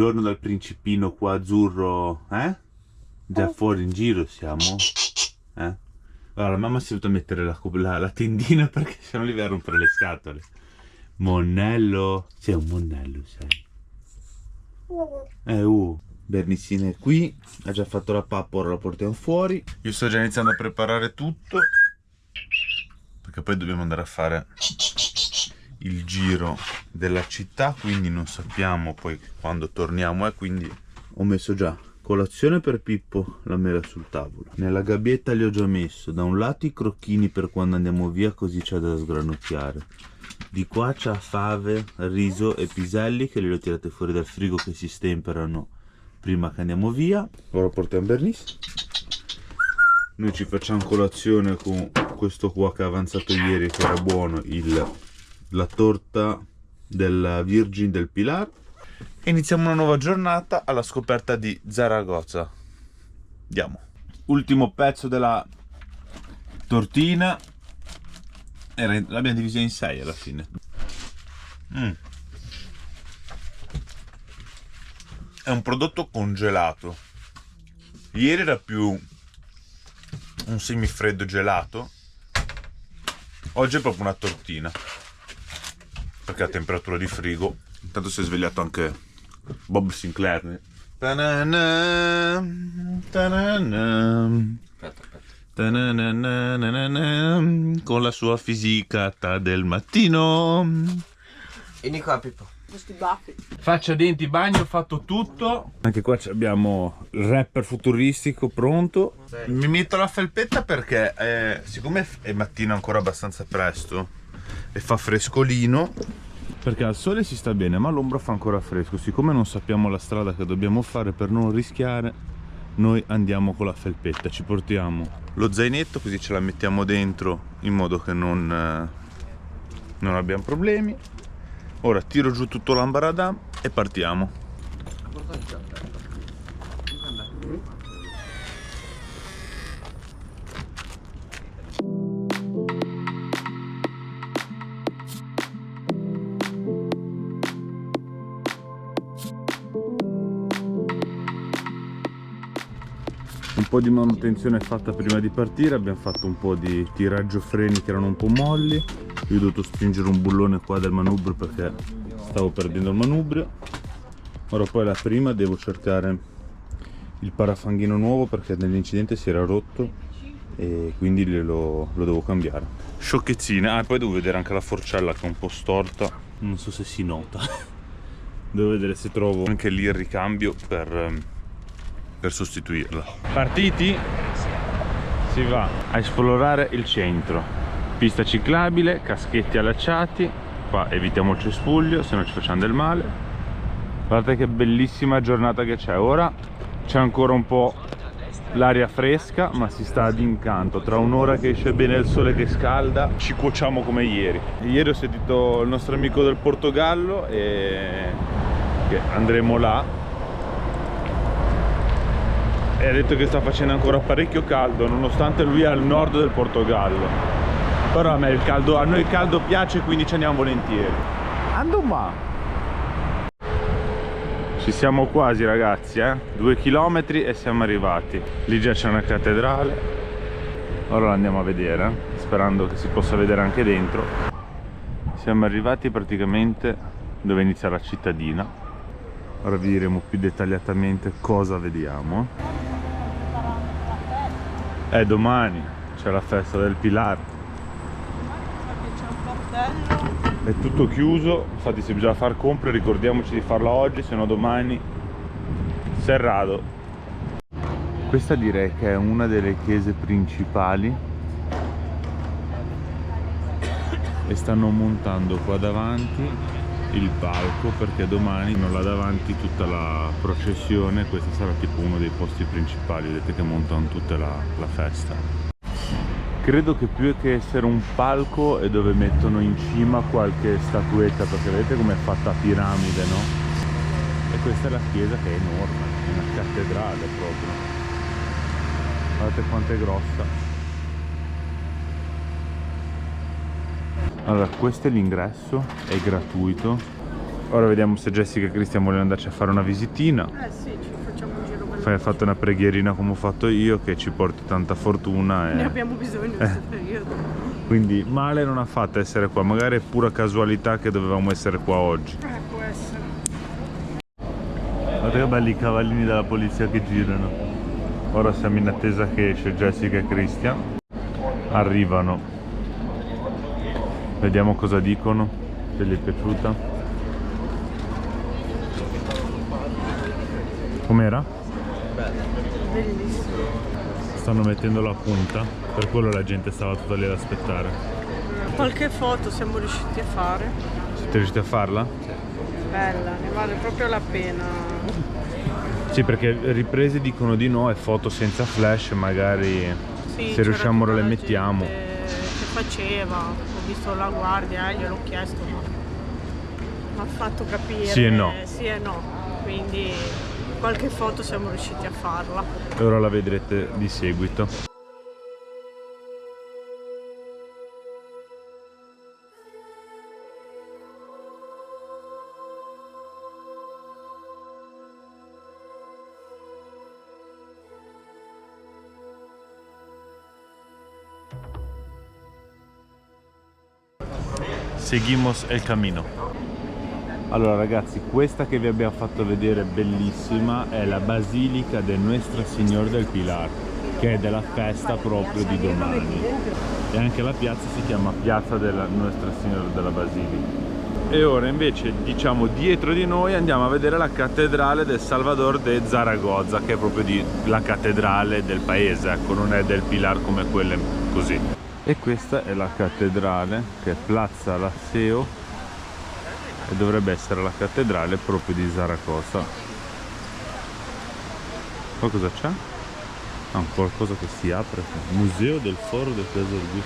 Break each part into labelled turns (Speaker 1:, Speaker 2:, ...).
Speaker 1: Buongiorno dal principino qua azzurro, eh? Già fuori in giro siamo? Eh? Allora, la mamma si è dovuta mettere la tendina perché sennò gli va a rompere le scatole. Monnello, sei un monnello, sai? Bernissina è qui, ha già fatto la pappa, ora la portiamo fuori. Io sto già iniziando a preparare tutto, perché poi dobbiamo andare a fare il giro della città, quindi non sappiamo poi quando torniamo, quindi ho messo già colazione per Pippo, la mela sul tavolo. Nella gabbietta li ho già messo da un lato i crocchini per quando andiamo via, così c'è da sgranocchiare. Di qua c'ha fave, riso e piselli che li ho tirati fuori dal frigo, che si stemperano prima che andiamo via. Ora portiamo Bernice. Noi ci facciamo colazione con questo qua che è avanzato ieri, che era buono, la torta della Virgin del Pilar. E iniziamo una nuova giornata alla scoperta di Zaragoza. Andiamo. Ultimo pezzo della tortina. L'abbiamo divisa in 6 alla fine. È un prodotto congelato. Ieri era più un semifreddo gelato. Oggi è proprio una tortina, perché a temperatura di frigo. Intanto si è svegliato anche Bob Sinclair. Ta-na-na, ta-na-na. Con la sua fisicata del mattino.
Speaker 2: Vieni qua, Pippo.
Speaker 3: Questi baffi.
Speaker 1: Faccia, denti, bagno, fatto tutto. Anche qua abbiamo il rapper futuristico pronto. Sì. Mi metto la felpetta perché siccome è mattino ancora abbastanza presto e fa frescolino, perché al sole si sta bene ma l'ombra fa ancora fresco. Siccome non sappiamo la strada che dobbiamo fare, per non rischiare noi andiamo con la felpetta. Ci portiamo lo zainetto, così ce la mettiamo dentro in modo che non abbiamo problemi. Ora tiro giù tutto l'ambaradam e partiamo. Un po' di manutenzione è fatta prima di partire, abbiamo fatto un po' di tiraggio freni che erano un po' molli. Io ho dovuto spingere un bullone qua del manubrio perché stavo perdendo il manubrio. Ora poi la prima devo cercare il parafanghino nuovo perché nell'incidente si era rotto e quindi lo devo cambiare. Sciocchezzine. Ah, poi devo vedere anche la forcella che è un po' storta, non so se si nota. Devo vedere se trovo anche lì il ricambio per sostituirla. Partiti? Si va a esplorare il centro. Pista ciclabile, caschetti allacciati. Qua evitiamo il cespuglio, se no ci facciamo del male. Guardate che bellissima giornata che c'è. Ora c'è ancora un po' l'aria fresca, ma si sta d'incanto. Tra un'ora che esce bene il sole che scalda, ci cuociamo come ieri. Ieri ho sentito il nostro amico del Portogallo e che andremo là. E ha detto che sta facendo ancora parecchio caldo, nonostante lui è al nord del Portogallo. Però a noi il caldo piace, quindi ci andiamo volentieri. Andiamo! Ci siamo quasi, ragazzi, 2 chilometri e siamo arrivati. Lì già c'è una cattedrale. Ora la andiamo a vedere, sperando che si possa vedere anche dentro. Siamo arrivati praticamente dove inizia la cittadina. Ora vi diremo più dettagliatamente cosa vediamo. Domani c'è la festa del Pilar.
Speaker 3: C'è un cartello.
Speaker 1: È tutto chiuso, infatti se bisogna far compere ricordiamoci di farla oggi, se no domani serrato. Questa direi che è una delle chiese principali e stanno montando qua davanti il palco perché domani hanno là davanti tutta la processione. Questo sarà tipo uno dei posti principali, vedete che montano tutta la festa. Credo che più che essere un palco è dove mettono in cima qualche statuetta, perché vedete com'è fatta a piramide, no? E questa è la chiesa che è enorme, è una cattedrale proprio. Guardate quanto è grossa. Allora, questo è l'ingresso, è gratuito Ora vediamo se Jessica e Christian vogliono andarci a fare una visitina.
Speaker 3: Sì, ci facciamo un giro bello.
Speaker 1: Hai fatto una preghierina come ho fatto io, che ci porti tanta fortuna.
Speaker 3: Ne abbiamo bisogno in questo periodo.
Speaker 1: Quindi male non ha fatto essere qua, magari è pura casualità che dovevamo essere qua oggi.
Speaker 3: Può essere.
Speaker 1: Guardate che belli i cavallini della polizia che girano. Ora siamo in attesa che esce Jessica e Christian. Arrivano. Vediamo cosa dicono, se gli è piaciuta. Com'era?
Speaker 3: Bellissimo.
Speaker 1: Stanno mettendo la punta, per quello la gente stava tutta lì ad aspettare.
Speaker 3: Qualche foto siamo riusciti a fare.
Speaker 1: Siete riusciti a farla?
Speaker 3: Bella, ne vale proprio la pena.
Speaker 1: Sì, perché riprese dicono di no e foto senza flash magari
Speaker 3: Sì,
Speaker 1: se
Speaker 3: c'era
Speaker 1: riusciamo
Speaker 3: tutta
Speaker 1: le
Speaker 3: la
Speaker 1: mettiamo.
Speaker 3: gente che faceva, ho visto la guardia, gliel'ho chiesto, ma mi ha fatto capire
Speaker 1: Sì e no.
Speaker 3: sì e no, quindi qualche foto siamo riusciti a farla.
Speaker 1: E ora la vedrete di seguito. Seguimos el camino. Allora ragazzi, questa che vi abbiamo fatto vedere bellissima è la Basilica de Nuestra Señor del Pilar, che è della festa proprio di domani. E anche la piazza si chiama Piazza della Nuestra Signora della Basilica. E ora invece, diciamo, dietro di noi andiamo a vedere la cattedrale del Salvador de Zaragoza, che è proprio la cattedrale del paese, ecco, non è del Pilar come quelle così. E questa è la cattedrale, che è Plaza Laseo, e dovrebbe essere la cattedrale proprio di Zaragoza. Qua cosa c'è? Ah, qualcosa che si apre. Museo del Foro del Tesoro di...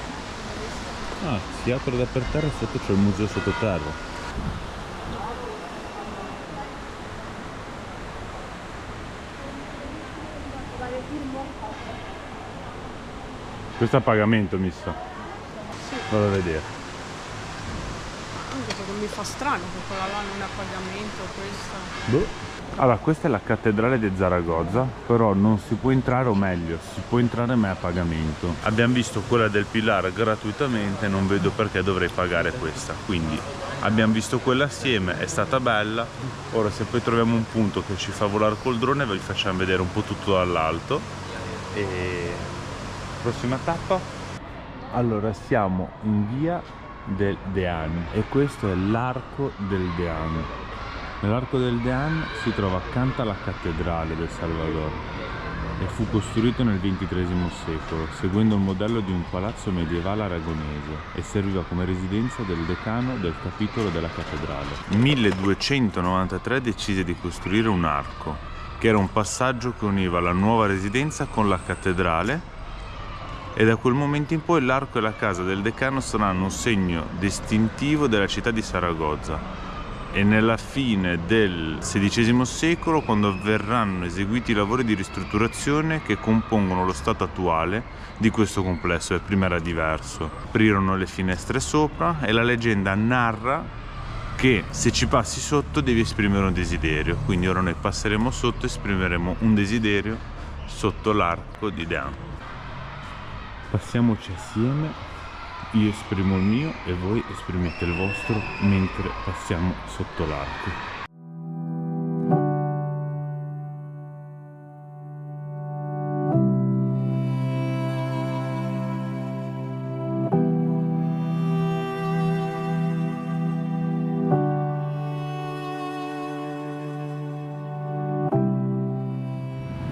Speaker 1: Ah, si apre da per terra e sotto c'è il museo sottoterra. Questo è a pagamento, mi sa.
Speaker 3: Sì.
Speaker 1: Vado a vedere.
Speaker 3: Anche perché mi fa strano che quella là non è a pagamento, questa.
Speaker 1: Boh. Allora, questa è la cattedrale di Zaragoza, però non si può entrare, o meglio, si può entrare ma è a pagamento. Abbiamo visto quella del Pilar gratuitamente, non vedo perché dovrei pagare questa. Quindi abbiamo visto quella assieme, è stata bella. Ora se poi troviamo un punto che ci fa volare col drone vi facciamo vedere un po' tutto dall'alto. E prossima tappa. Allora siamo in via del Dean e questo è l'arco del Dean. Nell'arco del Dean si trova accanto alla cattedrale del Salvador e fu costruito nel XXIII secolo seguendo il modello di un palazzo medievale aragonese e serviva come residenza del decano del capitolo della cattedrale. Nel 1293 decise di costruire un arco, che era un passaggio che univa la nuova residenza con la cattedrale, e da quel momento in poi l'arco e la casa del decano saranno un segno distintivo della città di Saragozza. E nella fine del XVI secolo, quando avverranno eseguiti i lavori di ristrutturazione che compongono lo stato attuale di questo complesso, e prima era diverso. Aprirono le finestre sopra e la leggenda narra che se ci passi sotto devi esprimere un desiderio, quindi ora noi passeremo sotto e esprimeremo un desiderio sotto l'arco di Dean. Passiamoci assieme. Io esprimo il mio e voi esprimete il vostro mentre passiamo sotto l'arco.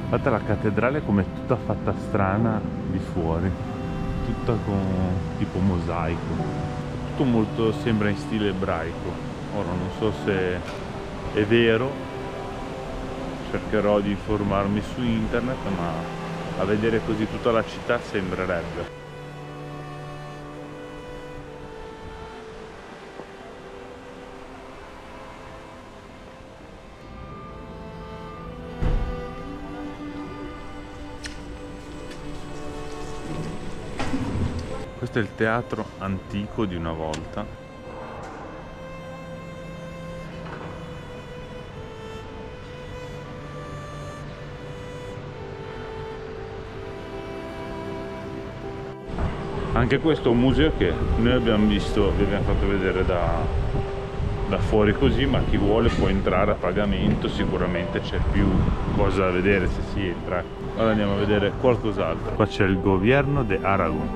Speaker 1: Guardate la cattedrale come è tutta fatta strana di fuori. Tutta con tipo mosaico, tutto molto sembra in stile ebraico. Ora non so se è vero, cercherò di informarmi su internet, ma a vedere così tutta la città sembrerebbe. Questo è il teatro antico di una volta. Anche questo è un museo che noi abbiamo visto, vi abbiamo fatto vedere da fuori così, ma chi vuole può entrare a pagamento, sicuramente c'è più cosa da vedere se si entra. Ora andiamo a vedere qualcos'altro. Qua c'è il governo de Aragon.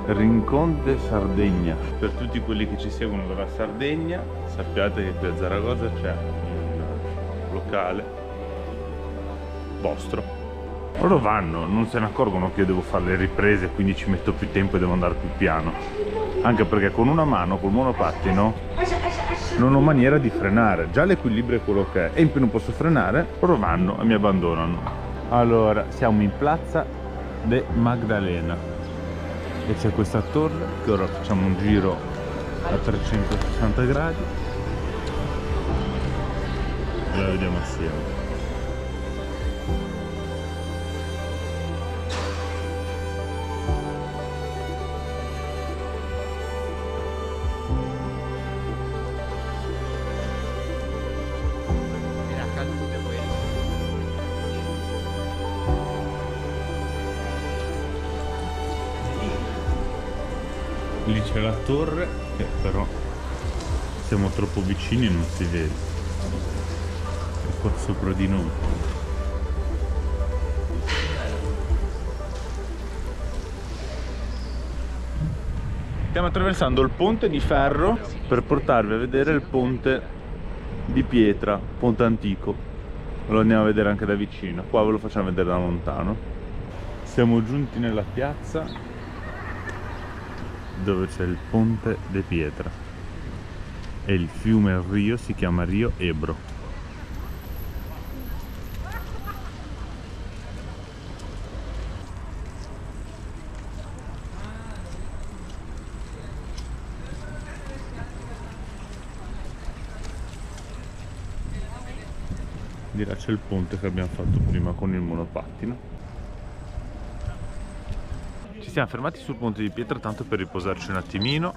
Speaker 1: Rincon de Sardegna. Per tutti quelli che ci seguono dalla Sardegna, sappiate che qui a Zaragoza c'è un locale vostro. Loro vanno, non se ne accorgono che io devo fare le riprese, quindi ci metto più tempo e devo andare più piano. Anche perché con una mano, col monopattino, non ho maniera di frenare. Già l'equilibrio è quello che è e in più non posso frenare, loro vanno e mi abbandonano. Allora, siamo in Piazza de Magdalena. E c'è questa torre che ora facciamo un giro a 360 gradi e la vediamo assieme.
Speaker 2: Era caduto quello.
Speaker 1: Lì c'è la torre che però siamo troppo vicini e non si vede. È qua sopra di noi. Stiamo attraversando il ponte di ferro per portarvi a vedere il ponte di pietra, ponte antico. Lo andiamo a vedere anche da vicino. Qua ve lo facciamo vedere da lontano. Siamo giunti nella piazza dove c'è il ponte de pietra e il fiume, il rio si chiama Rio Ebro. Di là c'è il ponte che abbiamo fatto prima con il monopattino. Ci siamo fermati sul ponte di pietra tanto per riposarci un attimino.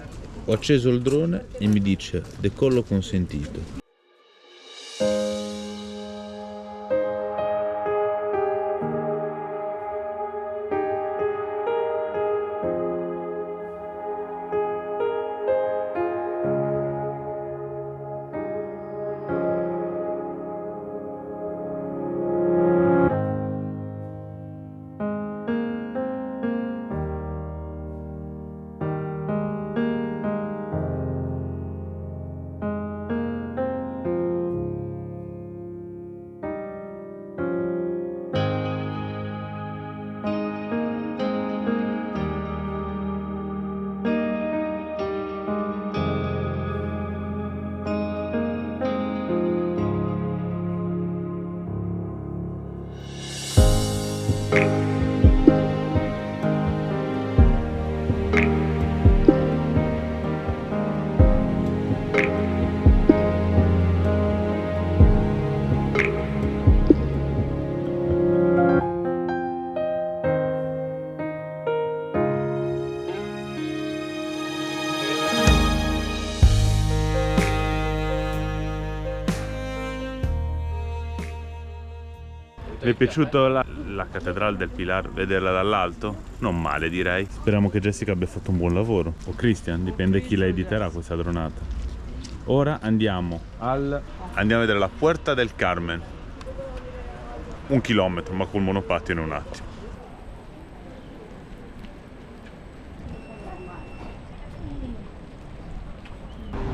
Speaker 1: Ho acceso il drone e mi dice decollo consentito. Vi è piaciuto la cattedrale del Pilar, vederla dall'alto? Non male, direi. Speriamo che Jessica abbia fatto un buon lavoro. O Christian, dipende chi la editerà questa dronata. Ora andiamo a vedere la Puerta del Carmen. 1 chilometro, ma col monopattino in un attimo.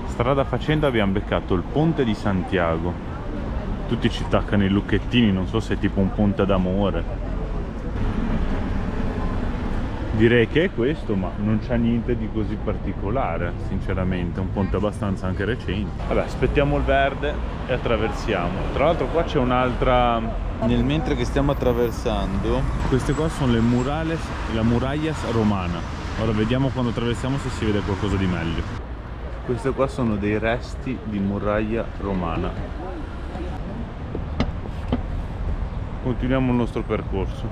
Speaker 1: Strada facendo abbiamo beccato il ponte di Santiago. Tutti ci attaccano i lucchettini, non so se è tipo un ponte d'amore. Direi che è questo, ma non c'è niente di così particolare, sinceramente. È un ponte abbastanza anche recente. Vabbè, aspettiamo il verde e attraversiamo. Tra l'altro qua c'è un'altra... Nel mentre che stiamo attraversando, queste qua sono le murales, la murallas romana. Ora vediamo quando attraversiamo se si vede qualcosa di meglio. Queste qua sono dei resti di muraglia romana. Continuiamo il nostro percorso.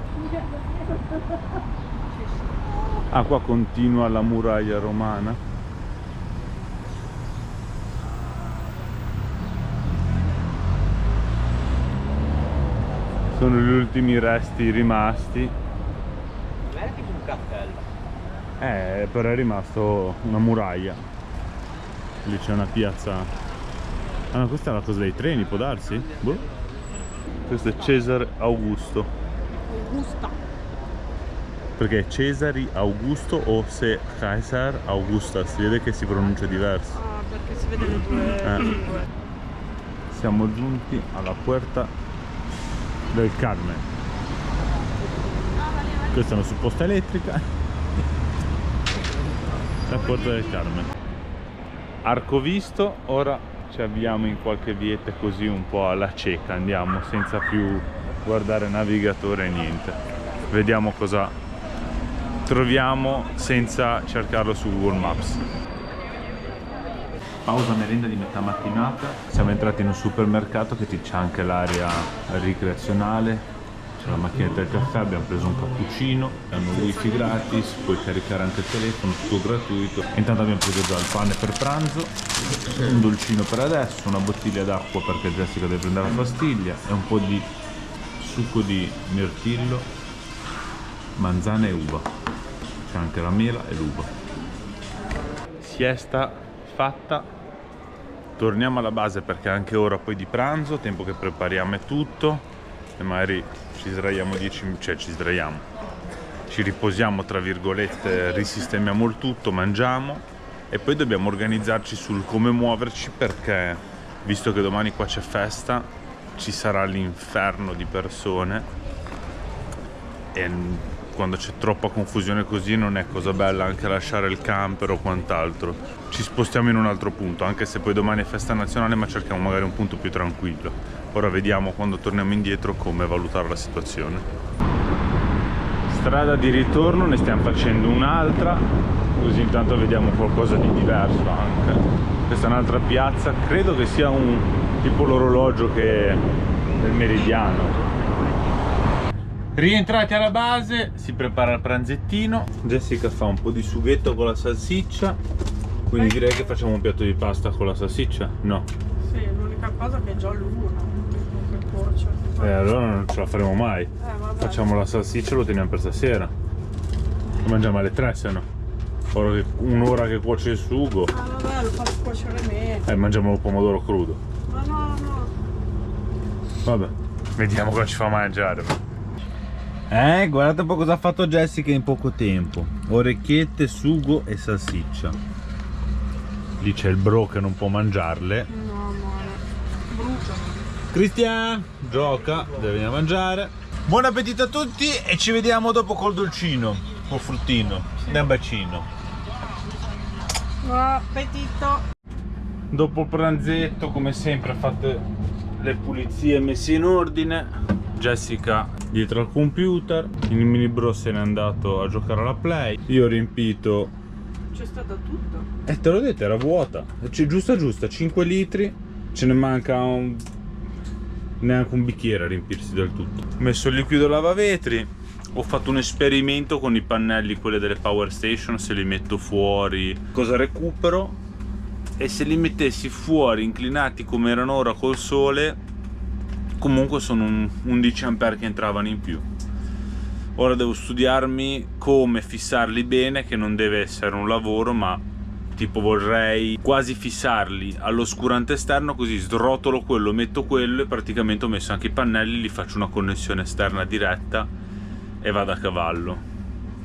Speaker 1: Ah, qua continua la muraglia romana. Sono gli ultimi resti rimasti.
Speaker 2: Non era tipo un cappello.
Speaker 1: Però è rimasto una muraglia. Lì c'è una piazza. Ah, no, questa è la cosa dei treni, può darsi? Boh. Questo è Cesare Augusto.
Speaker 3: Augusta.
Speaker 1: Perché è Cesari Augusto o se Caesar Augusta? Si vede che si pronuncia diverso.
Speaker 3: Ah, perché si vede le due lingue.
Speaker 1: Siamo giunti alla Puerta del Carmen. Questa è una supposta elettrica. La Puerta del Carmen. Arco visto, ora ci avviamo in qualche vietta così un po' alla cieca, andiamo senza più guardare navigatore e niente. Vediamo cosa troviamo senza cercarlo su Google Maps. Pausa merenda di metà mattinata, siamo entrati in un supermercato che c'è anche l'area ricreazionale, c'è la macchinetta del caffè, abbiamo preso un cappuccino, hanno wifi gratis, puoi caricare anche il telefono, tutto gratuito. Intanto abbiamo preso già il pane per pranzo, un dolcino per adesso, una bottiglia d'acqua perché Jessica deve prendere la pastiglia e un po' di succo di mirtillo, manzana e uva. C'è anche la mela e l'uva. Siesta fatta. Torniamo alla base perché è anche ora poi di pranzo, tempo che prepariamo e tutto e magari ci sdraiamo ci riposiamo tra virgolette, risistemiamo il tutto, mangiamo e poi dobbiamo organizzarci sul come muoverci perché visto che domani qua c'è festa ci sarà l'inferno di persone e quando c'è troppa confusione così non è cosa bella anche lasciare il camper o quant'altro. Ci spostiamo in un altro punto, anche se poi domani è festa nazionale, ma cerchiamo magari un punto più tranquillo. Ora vediamo quando torniamo indietro come valutare la situazione. Strada di ritorno, ne stiamo facendo un'altra, così intanto vediamo qualcosa di diverso anche. Questa è un'altra piazza, credo che sia un tipo l'orologio che è del meridiano. Rientrati alla base, si prepara il pranzettino. Jessica fa un po' di sughetto con la salsiccia, quindi direi che facciamo un piatto di pasta con la salsiccia? No.
Speaker 3: Sì, l'unica cosa che è già l'una.
Speaker 1: Allora non ce la faremo mai. Facciamo la salsiccia e lo teniamo per stasera. Lo mangiamo alle 3 se no. Un'ora che cuoce il sugo.
Speaker 3: Ah vabbè, lo faccio cuocere meno.
Speaker 1: Mangiamo il pomodoro crudo.
Speaker 3: Ma no.
Speaker 1: Vabbè, vediamo cosa ci fa mangiare. Guardate un po' cosa ha fatto Jessica in poco tempo. Orecchiette, sugo e salsiccia. Lì c'è il bro che non può mangiarle.
Speaker 3: No, amore. Brucia.
Speaker 1: Cristian, gioca, deve venire a mangiare. Buon appetito a tutti e ci vediamo dopo col dolcino, col fruttino. Un bacino.
Speaker 3: Buon appetito.
Speaker 1: Dopo il pranzetto, come sempre, fate le pulizie messe in ordine. Jessica dietro al computer, il mini bro se n'è andato a giocare alla play. Io ho riempito.
Speaker 3: C'è stato tutto?
Speaker 1: Te l'ho detto, era vuota. C'è giusta, 5 litri. Ce ne manca neanche un bicchiere a riempirsi del tutto. Ho messo il liquido lavavetri. Ho fatto un esperimento con i pannelli, quelli delle Power Station, se li metto fuori cosa recupero, e se li mettessi fuori inclinati come erano ora col sole comunque sono un 11 ampere che entravano in più. Ora devo studiarmi come fissarli bene, che non deve essere un lavoro, ma tipo vorrei quasi fissarli all'oscurante esterno, così srotolo quello, metto quello e praticamente ho messo anche i pannelli, li faccio una connessione esterna diretta e vado a cavallo.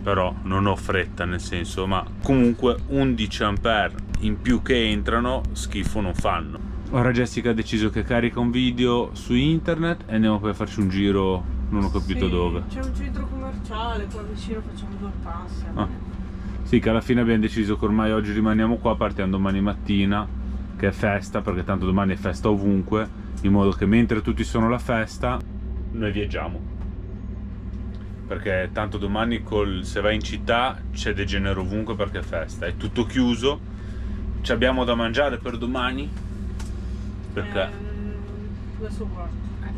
Speaker 1: Però non ho fretta, nel senso, ma comunque 11 ampere in più che entrano schifo non fanno. Ora Jessica ha deciso che carica un video su internet e andiamo poi a farci un giro, non ho capito dove.
Speaker 3: C'è un centro commerciale qua vicino, facciamo 2 passi.
Speaker 1: Sì, che alla fine abbiamo deciso che ormai oggi rimaniamo qua, partiamo domani mattina, che è festa, perché tanto domani è festa ovunque, in modo che mentre tutti sono alla festa, noi viaggiamo. Perché tanto domani se vai in città c'è degenero ovunque perché è festa, è tutto chiuso, ci abbiamo da mangiare per domani. Perché?
Speaker 3: Adesso guardo.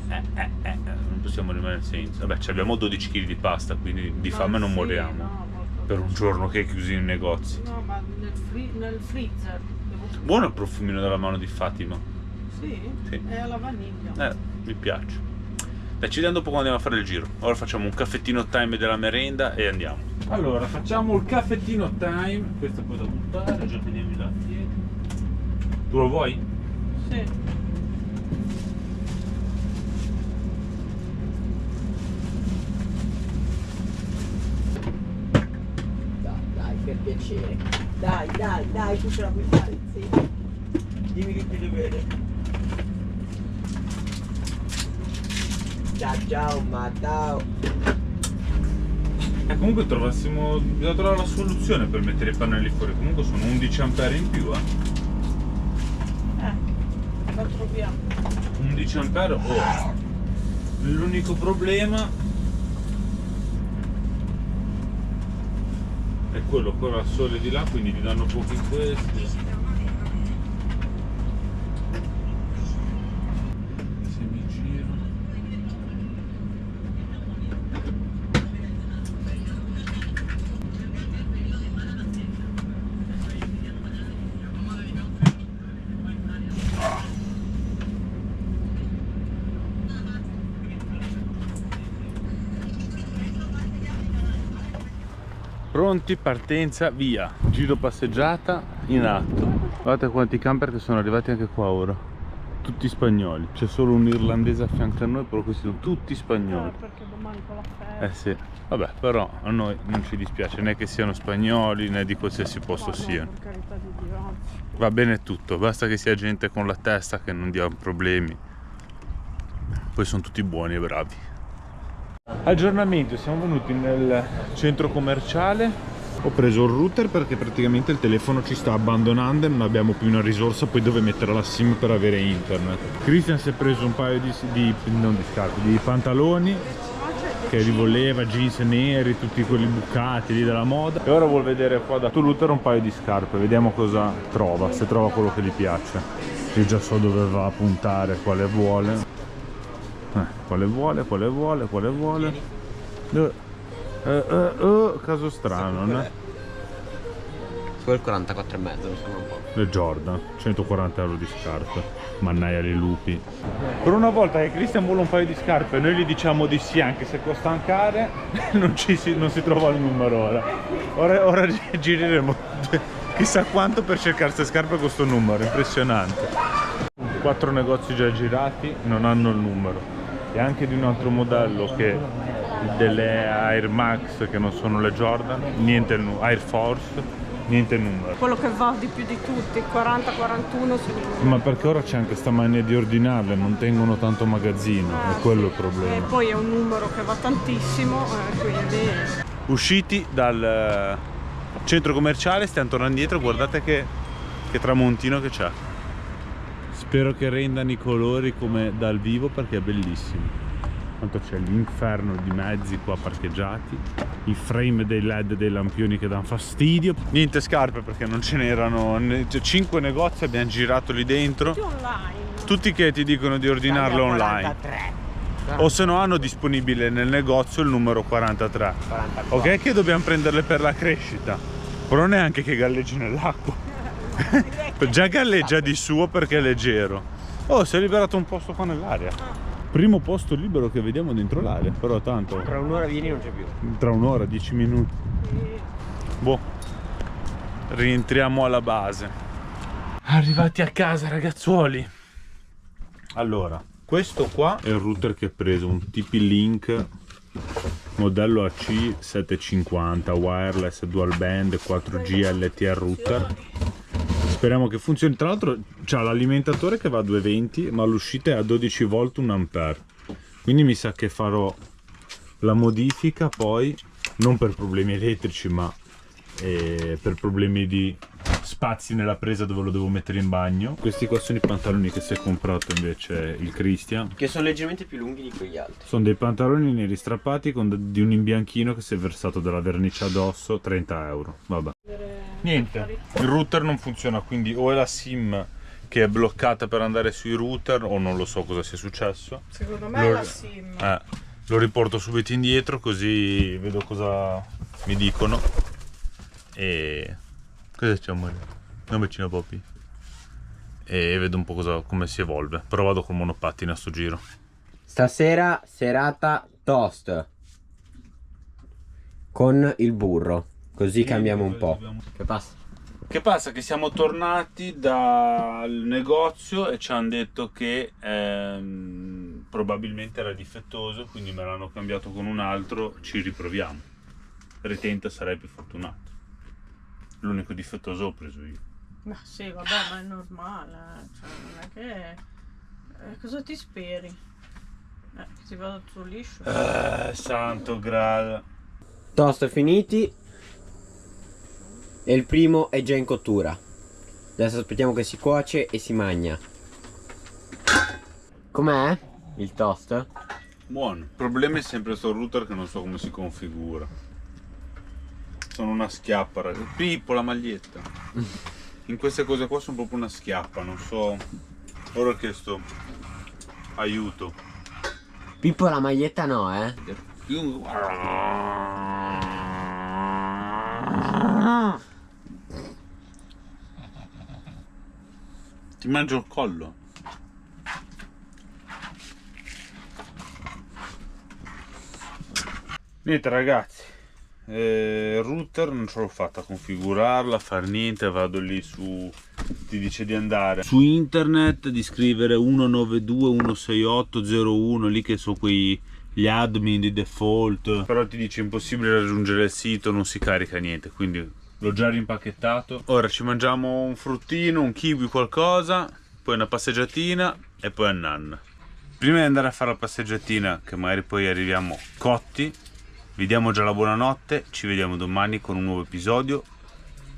Speaker 1: Non possiamo rimanere senza. Vabbè, abbiamo 12 kg di pasta, quindi di fame non moriamo.
Speaker 3: No,
Speaker 1: per un giorno che è chiuso in negozi.
Speaker 3: No, ma nel freezer.
Speaker 1: Buono il profumino della mano di Fatima.
Speaker 3: Sì?
Speaker 1: Sì.
Speaker 3: È alla vaniglia.
Speaker 1: Mi piace. ci vediamo dopo quando andiamo a fare il giro. Ora facciamo un caffettino time della merenda e andiamo. Allora, facciamo il caffettino time. Questo è poi da buttare, già teniamo i lati dietro. Tu lo vuoi?
Speaker 3: Sì.
Speaker 2: Dai, per piacere. Dai, tu ce la puoi fare, sì. Dimmi che ti vede. Ciao, Matteo.
Speaker 1: Comunque bisogna trovare la soluzione per mettere i pannelli fuori. Comunque sono 11 ampere in più,
Speaker 3: Lo troviamo.
Speaker 1: 11 ampere. L'unico problema è quello ancora al sole di là, quindi vi danno pochi questi. Se mi giro. Pronti, partenza, via. Giro passeggiata in atto. Guardate quanti camper che sono arrivati anche qua ora. Tutti spagnoli. C'è solo un irlandese a fianco a noi, però questi sono tutti spagnoli.
Speaker 3: Perché domani con la festa.
Speaker 1: Sì. Vabbè, però a noi non ci dispiace né che siano spagnoli né di qualsiasi posto siano.
Speaker 3: Per carità di Dio, anzi.
Speaker 1: Va bene tutto, basta che sia gente con la testa che non dia problemi. Poi sono tutti buoni e bravi. Aggiornamento, siamo venuti nel centro commerciale. Ho preso il router perché praticamente il telefono ci sta abbandonando e non abbiamo più una risorsa poi dove mettere la sim per avere internet. Christian si è preso un paio di pantaloni che li voleva, jeans neri, tutti quelli bucati lì della moda, e ora vuol vedere qua da Toulouse un paio di scarpe. Vediamo cosa trova, se trova quello che gli piace. Io già so dove va a puntare, quale vuole. Quale vuole. Caso strano, no?
Speaker 2: Quel 44,5 mi sembra un po'.
Speaker 1: Le Jordan, 140 euro di scarpe, mannaia di lupi. Per una volta che Christian vuole un paio di scarpe noi gli diciamo di sì, anche se costano care. non si trova il numero ora gireremo chissà quanto per cercare queste scarpe con questo numero, impressionante. 4 negozi già girati, non hanno il numero. E anche di un altro modello, che delle Air Max, che non sono le Jordan, niente Air Force, niente numero.
Speaker 3: Quello che va di più di tutti, 40-41
Speaker 1: Ma perché ora c'è anche sta mania di ordinarle, non tengono tanto magazzino, è quello il problema.
Speaker 3: E poi è un numero che va tantissimo, quindi...
Speaker 1: Usciti dal centro commerciale, stiamo tornando indietro, guardate che tramontino che c'è. Spero che rendano i colori come dal vivo perché è bellissimo. Tanto c'è l'inferno di mezzi qua parcheggiati, i frame dei LED dei lampioni che danno fastidio. Niente scarpe perché non ce n'erano, 5 negozi abbiamo girato lì dentro.
Speaker 3: Tutti online.
Speaker 1: Tutti che ti dicono di ordinarlo online. O se no hanno disponibile nel negozio il numero 43. 44. Ok, che dobbiamo prenderle per la crescita. Però neanche che galleggi nell'acqua. Già galleggia di suo perché è leggero. Oh, si è liberato un posto qua nell'aria. Primo posto libero che vediamo dentro l'area. Però tanto
Speaker 2: Tra un'ora vieni non c'è più.
Speaker 1: tra un'ora, 10 minuti. Boh, rientriamo alla base. Arrivati a casa, ragazzuoli. Allora, questo qua è il router che ho preso, un TP-Link modello AC750 wireless dual band 4G LTE router. Speriamo che funzioni. Tra l'altro c'ha l'alimentatore che va a 220, ma l'uscita è a 12 volt 1 ampere. Quindi mi sa che farò la modifica poi, non per problemi elettrici, ma per problemi di spazi nella presa dove lo devo mettere in bagno. Questi qua sono i pantaloni che si è comprato invece il Christian,
Speaker 2: Che sono leggermente più lunghi di quegli altri.
Speaker 1: sono dei pantaloni neri strappati di un imbianchino che si è versato della vernice addosso, 30 euro. Vabbè. Niente, il router non funziona, quindi o è la SIM che è bloccata per andare sui router o non lo so cosa sia successo.
Speaker 3: Secondo me è la SIM.
Speaker 1: Lo riporto subito indietro così vedo cosa mi dicono. E cosa c'è, amore? Non vicino Poppy. E vedo un po' come si evolve. Però vado col monopattino a sto giro.
Speaker 4: Stasera serata toast con il burro, così cambiamo un po'. Che passa?
Speaker 1: Che passa? Che siamo tornati dal negozio e ci hanno detto che probabilmente era difettoso, quindi me l'hanno cambiato con un altro, ci riproviamo. Retenta sarei più fortunato. L'unico difettoso l'ho preso io.
Speaker 3: Ma sì, vabbè, ma è normale, cioè non è che... cosa ti speri? Che ti vada tutto liscio?
Speaker 1: Santo Graal.
Speaker 4: Toast finiti e il primo è già in cottura. Adesso aspettiamo che si cuoce e si mangia. Com'è il toast?
Speaker 1: Buono. Il problema è sempre sul router che non so come si configura. Sono una schiappa, ragazzi. Pippo la maglietta. In queste cose qua sono proprio una schiappa, non so. Ora ho chiesto aiuto.
Speaker 4: Pippo la maglietta no,
Speaker 1: Ti mangio il collo. Niente ragazzi, router non ce l'ho fatta a configurarla, far niente, vado lì su, ti dice di andare su internet, di scrivere 192.168.01, lì che sono gli admin di default, però ti dice impossibile raggiungere il sito, non si carica niente, quindi l'ho già rimpacchettato. Ora ci mangiamo un fruttino, un kiwi, qualcosa, poi una passeggiatina e poi a nanna. Prima di andare a fare la passeggiatina, che magari poi arriviamo cotti, vi diamo già la buonanotte, ci vediamo domani con un nuovo episodio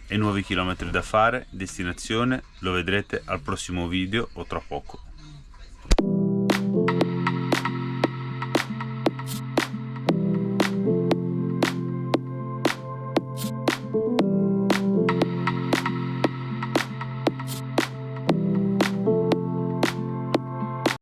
Speaker 1: e nuovi chilometri da fare, destinazione lo vedrete al prossimo video o tra poco.